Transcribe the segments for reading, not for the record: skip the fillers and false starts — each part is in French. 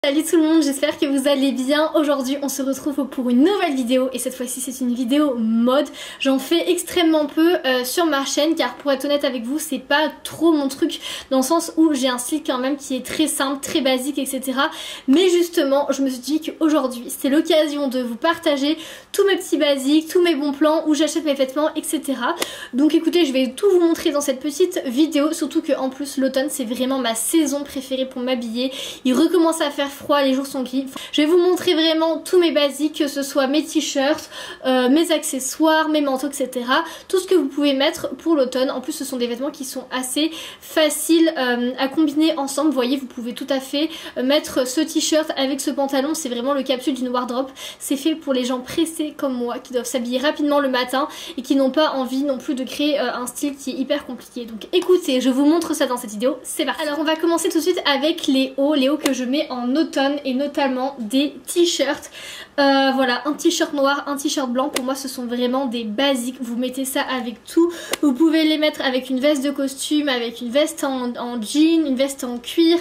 Salut tout le monde, j'espère que vous allez bien. Aujourd'hui on se retrouve pour une nouvelle vidéo et cette fois-ci c'est une vidéo mode. J'en fais extrêmement peu sur ma chaîne car pour être honnête avec vous c'est pas trop mon truc dans le sens où j'ai un style quand même qui est très simple, très basique etc. Mais justement je me suis dit qu'aujourd'hui c'est l'occasion de vous partager tous mes petits basiques, tous mes bons plans, où j'achète mes vêtements etc. Donc écoutez, je vais tout vous montrer dans cette petite vidéo, surtout que en plus l'automne c'est vraiment ma saison préférée pour m'habiller. Il recommence à faire froid, les jours sont gris. Je vais vous montrer vraiment tous mes basiques, que ce soit mes t-shirts, mes accessoires, mes manteaux etc. Tout ce que vous pouvez mettre pour l'automne. En plus ce sont des vêtements qui sont assez faciles à combiner ensemble. Vous voyez, vous pouvez tout à fait mettre ce t-shirt avec ce pantalon. C'est vraiment le capsule d'une wardrobe. C'est fait pour les gens pressés comme moi qui doivent s'habiller rapidement le matin et qui n'ont pas envie non plus de créer un style qui est hyper compliqué. Donc écoutez, je vous montre ça dans cette vidéo. C'est parti. Alors on va commencer tout de suite avec les hauts que je mets en automne et notamment des t-shirts. Voilà, un t-shirt noir, un t-shirt blanc, pour moi ce sont vraiment des basiques. Vous mettez ça avec tout. Vous pouvez les mettre avec une veste de costume, avec une veste en jean, une veste en cuir,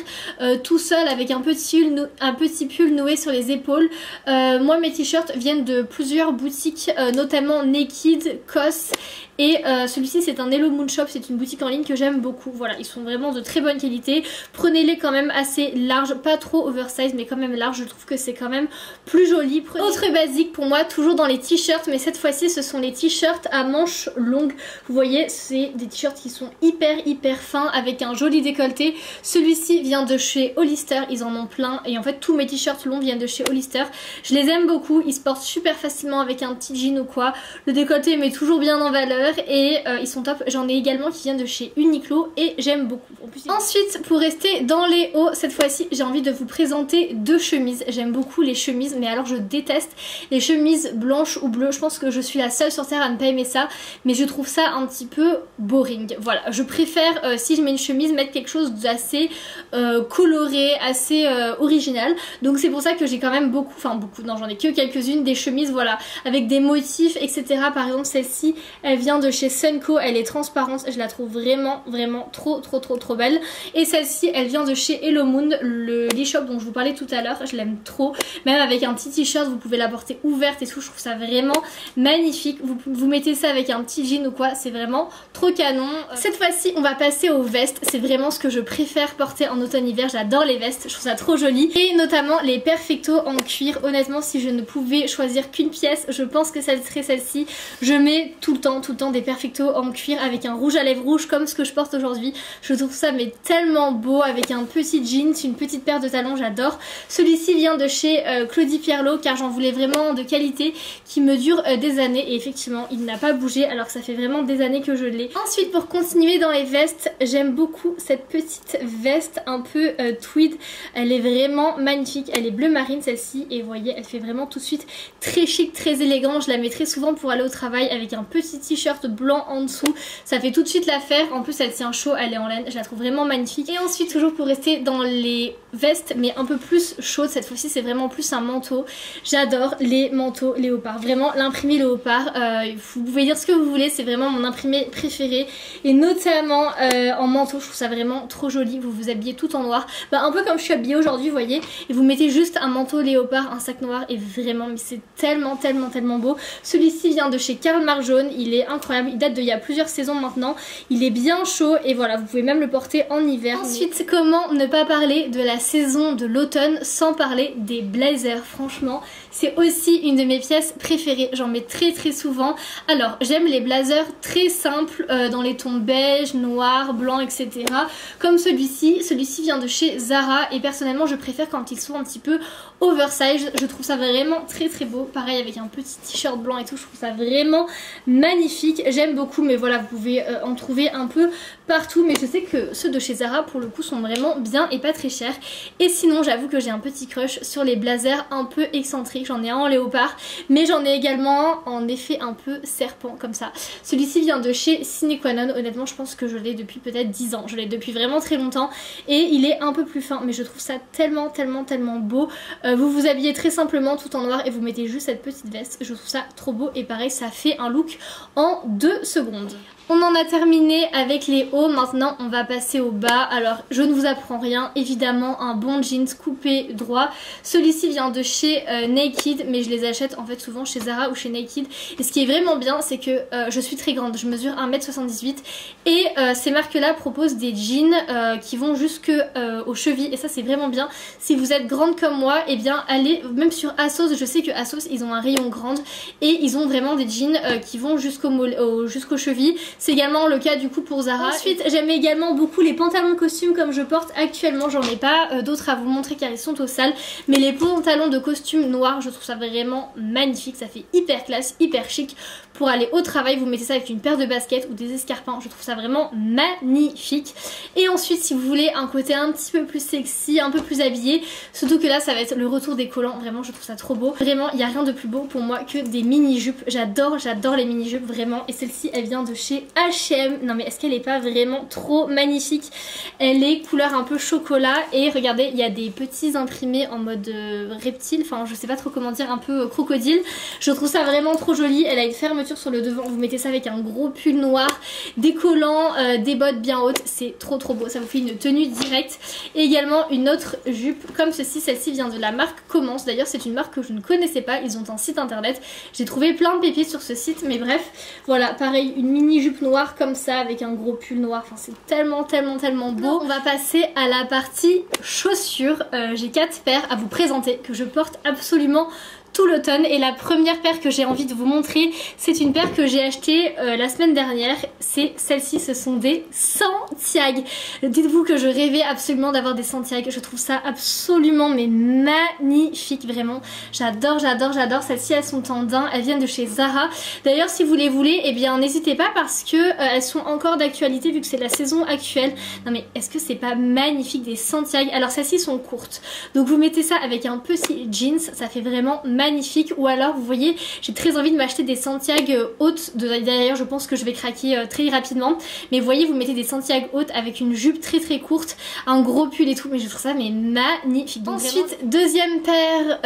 tout seul avec un petit pull noué sur les épaules. Moi mes t-shirts viennent de plusieurs boutiques, notamment Naked, COS. Et celui-ci c'est un Hello Moon Shop, c'est une boutique en ligne que j'aime beaucoup. Voilà, ils sont vraiment de très bonne qualité. Prenez-les quand même assez larges, pas trop oversize mais quand même large, je trouve que c'est quand même plus joli. Autre basique pour moi, toujours dans les t-shirts, mais cette fois-ci ce sont les t-shirts à manches longues. Vous voyez, c'est des t-shirts qui sont hyper fins avec un joli décolleté. Celui-ci vient de chez Hollister, ils en ont plein et en fait tous mes t-shirts longs viennent de chez Hollister. Je les aime beaucoup, ils se portent super facilement avec un petit jean ou quoi. Le décolleté met toujours bien en valeur et ils sont top. J'en ai également qui viennent de chez Uniqlo et j'aime beaucoup. En plus, ensuite, pour rester dans les hauts, cette fois-ci j'ai envie de vous présenter deux chemises. J'aime beaucoup les chemises, mais alors je déteste les chemises blanches ou bleues. Je pense que je suis la seule sur terre à ne pas aimer ça, mais je trouve ça un petit peu boring. Voilà, je préfère si je mets une chemise mettre quelque chose d'assez coloré, assez original. Donc c'est pour ça que j'ai quand même beaucoup, non j'en ai que quelques-unes, des chemises voilà avec des motifs etc. Par exemple celle-ci elle vient de chez Sunco, elle est transparente, je la trouve vraiment trop belle. Et celle-ci elle vient de chez Hello Moon, le e-shop dont je vous parlais tout à l'heure, je l'aime trop. Même avec un petit t-shirt vous pouvez la porter ouverte et tout, je trouve ça vraiment magnifique. Vous mettez ça avec un petit jean ou quoi, c'est vraiment trop canon. Cette fois-ci on va passer aux vestes, c'est vraiment ce que je préfère porter en automne-hiver, j'adore les vestes, je trouve ça trop joli. Et notamment les perfecto en cuir, honnêtement si je ne pouvais choisir qu'une pièce, je pense que ça serait celle-ci. Je mets tout le temps des perfecto en cuir avec un rouge à lèvres rouge comme ce que je porte aujourd'hui. Je trouve ça mais tellement beau avec un petit jean, une petite paire de talons, j'adore. Celui-ci vient de chez Claudie Pierlot car j'en voulais vraiment de qualité qui me dure des années et effectivement il n'a pas bougé alors que ça fait vraiment des années que je l'ai. Ensuite pour continuer dans les vestes, j'aime beaucoup cette petite veste un peu tweed, elle est vraiment magnifique, elle est bleu marine celle-ci et vous voyez elle fait vraiment tout de suite très chic, très élégant. Je la mets très souvent pour aller au travail avec un petit t-shirt blanc en dessous, ça fait tout de suite l'affaire. En plus elle tient chaud, elle est en laine, je la trouve vraiment magnifique. Et ensuite toujours pour rester dans les vestes mais un peu plus chaudes, cette fois-ci c'est vraiment plus un manteau. J'adore les manteaux léopard, vraiment l'imprimé léopard, vous pouvez dire ce que vous voulez, c'est vraiment mon imprimé préféré et notamment en manteau, je trouve ça vraiment trop joli. Vous vous habillez tout en noir, un peu comme je suis habillée aujourd'hui vous voyez, et vous mettez juste un manteau léopard, un sac noir et vraiment mais c'est tellement beau. Celui-ci vient de chez Karl Marc Jaune, il est incroyable, il date d'il y a plusieurs saisons maintenant, il est bien chaud et voilà vous pouvez même le porter en hiver. Ensuite comment ne pas parler de la saison de l'automne sans parler des blazers. Franchement c'est aussi une de mes pièces préférées, j'en mets très souvent. Alors j'aime les blazers très simples dans les tons beige, noir, blanc etc. Comme celui-ci vient de chez Zara et personnellement je préfère quand ils sont un petit peu oversize, je trouve ça vraiment très beau. Pareil avec un petit t-shirt blanc et tout, je trouve ça vraiment magnifique, j'aime beaucoup. Mais voilà vous pouvez en trouver un peu partout, mais je sais que ceux de chez Zara pour le coup sont vraiment bien et pas très chers. Et sinon j'avoue que j'ai un petit crush sur les blazers un peu excentriques, j'en ai un en léopard mais j'en ai également en effet un peu serpent comme ça. Celui-ci vient de chez Sine Qua Non, honnêtement je pense que je l'ai depuis peut-être 10 ans, je l'ai depuis vraiment très longtemps et il est un peu plus fin mais je trouve ça tellement beau. Vous vous habillez très simplement tout en noir et vous mettez juste cette petite veste, je trouve ça trop beau et pareil ça fait un look en 2 secondes. On en a terminé avec les hauts, maintenant on va passer au bas. Alors je ne vous apprends rien, évidemment un bon jeans coupé droit. Celui-ci vient de chez Naked, mais je les achète en fait souvent chez Zara ou chez Naked. Et ce qui est vraiment bien, c'est que je suis très grande, je mesure 1m78 et ces marques là proposent des jeans qui vont jusque aux chevilles et ça c'est vraiment bien. Si vous êtes grande comme moi, et bien allez même sur ASOS, je sais que ASOS ils ont un rayon grande et ils ont vraiment des jeans qui vont jusqu'aux chevilles. C'est également le cas du coup pour Zara. Ensuite j'aime également beaucoup les pantalons de costume comme je porte actuellement. J'en ai pas d'autres à vous montrer car ils sont au sale. Mais les pantalons de costume noirs, je trouve ça vraiment magnifique. Ça fait hyper classe, hyper chic. Pour aller au travail, vous mettez ça avec une paire de baskets ou des escarpins. Je trouve ça vraiment magnifique. Et ensuite si vous voulez un côté un petit peu plus sexy, un peu plus habillé, surtout que là ça va être le retour des collants. Vraiment je trouve ça trop beau. Vraiment il n'y a rien de plus beau pour moi que des mini-jupes. J'adore les mini-jupes vraiment. Et celle-ci elle vient de chez H&M. Non mais est-ce qu'elle est pas vraiment trop magnifique? Elle est couleur un peu chocolat et regardez il y a des petits imprimés en mode reptile, enfin je sais pas trop comment dire, un peu crocodile. Je trouve ça vraiment trop joli. Elle a une fermeture sur le devant, vous mettez ça avec un gros pull noir, des collants, des bottes bien hautes, c'est trop beau, ça vous fait une tenue directe. Et également une autre jupe comme ceci, celle-ci vient de la marque Commence, d'ailleurs c'est une marque que je ne connaissais pas, ils ont un site internet, j'ai trouvé plein de pépites sur ce site, mais bref, voilà, pareil, une mini jupe noire comme ça avec un gros pull noir, enfin c'est tellement beau. On va passer à la partie chaussures, j'ai 4 paires à vous présenter que je porte absolument tout l'automne et la première paire que j'ai envie de vous montrer, c'est une paire que j'ai achetée la semaine dernière. C'est celle-ci, ce sont des Santiago. Dites-vous que je rêvais absolument d'avoir des Santiago, je trouve ça absolument mais magnifique, vraiment j'adore. Celles-ci elles sont en daim, elles viennent de chez Zara. D'ailleurs si vous les voulez, eh bien n'hésitez pas parce que elles sont encore d'actualité vu que c'est la saison actuelle. Non mais est-ce que c'est pas magnifique des Santiago? Alors celles-ci sont courtes, donc vous mettez ça avec un petit jeans, ça fait vraiment magnifique. Ou alors vous voyez j'ai très envie de m'acheter des Santiago hautes, d'ailleurs je pense que je vais craquer très rapidement, mais vous voyez vous mettez des Santiago hautes avec une jupe très courte, un gros pull et tout, mais je trouve ça mais magnifique. Donc, ensuite vraiment... deuxième paire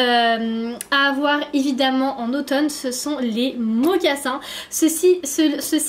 à avoir évidemment en automne, ce sont les mocassins. Ceux-ci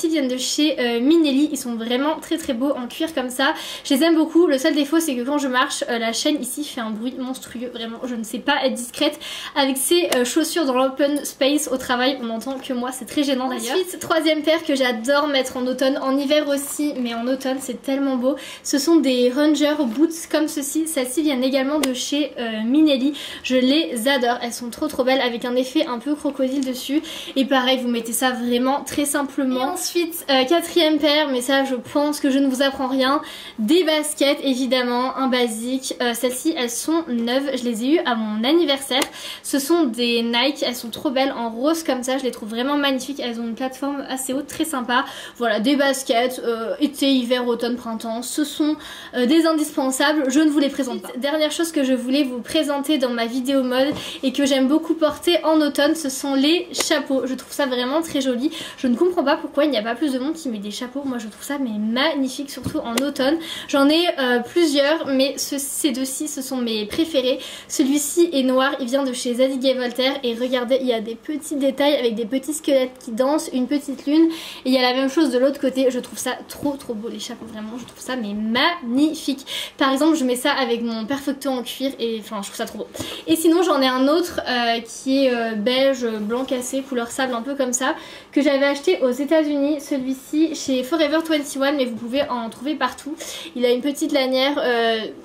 viennent de chez Minelli, ils sont vraiment très beaux en cuir comme ça, je les aime beaucoup. Le seul défaut c'est que quand je marche la chaîne ici fait un bruit monstrueux, vraiment je ne sais pas être discrète avec ces chaussures dans l'open space au travail, on entend que moi, c'est très gênant d'ailleurs. Ensuite troisième paire que j'adore mettre en automne, en hiver aussi mais en automne c'est tellement beau, ce sont des Ranger boots comme ceci. Celles-ci viennent également de chez Minelli, je les adore, elles sont trop belles avec un effet un peu crocodile dessus et pareil vous mettez ça vraiment très simplement. Et ensuite quatrième paire, mais ça je pense que je ne vous apprends rien, des baskets évidemment, un basique. Celles-ci elles sont neuves, je les ai eues à mon anniversaire, ce sont des Nike, elles sont trop belles en rose comme ça, je les trouve vraiment magnifiques, elles ont une plateforme assez haute, très sympa. Voilà, des baskets, été, hiver, automne, printemps, ce sont des indispensables, je ne vous les présente pas. Dernière chose que je voulais vous présenter dans ma vidéo mode et que j'aime beaucoup porter en automne, ce sont les chapeaux. Je trouve ça vraiment très joli, je ne comprends pas pourquoi il n'y a pas plus de monde qui met des chapeaux, moi je trouve ça mais magnifique, surtout en automne. J'en ai plusieurs, mais ces deux-ci ce sont mes préférés. Celui-ci est noir, il vient de chez Zadig & Voltaire et regardez il y a des petits détails avec des petits squelettes qui dansent, une petite lune, et il y a la même chose de l'autre côté. Je trouve ça trop beau les chapeaux, vraiment je trouve ça mais magnifique. Par exemple je mets ça avec mon Perfecto en cuir et enfin je trouve ça trop beau. Et sinon j'en ai un autre qui est beige blanc cassé couleur sable un peu comme ça, que j'avais acheté aux États-Unis, celui-ci chez Forever 21, mais vous pouvez en trouver partout. Il a une petite lanière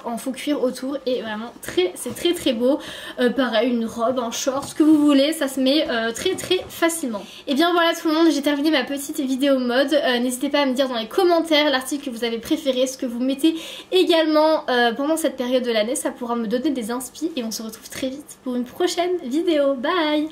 en faux cuir autour et vraiment c'est très beau. Pareil, une robe, un short, ce que vous voulez, ça se met très facilement. Et bien voilà tout le monde, j'ai terminé ma petite vidéo mode. N'hésitez pas à me dire dans les commentaires l'article que vous avez préféré, ce que vous mettez également pendant cette période de l'année, ça pourra me donner des inspi et on se retrouve très vite pour une prochaine vidéo. Bye!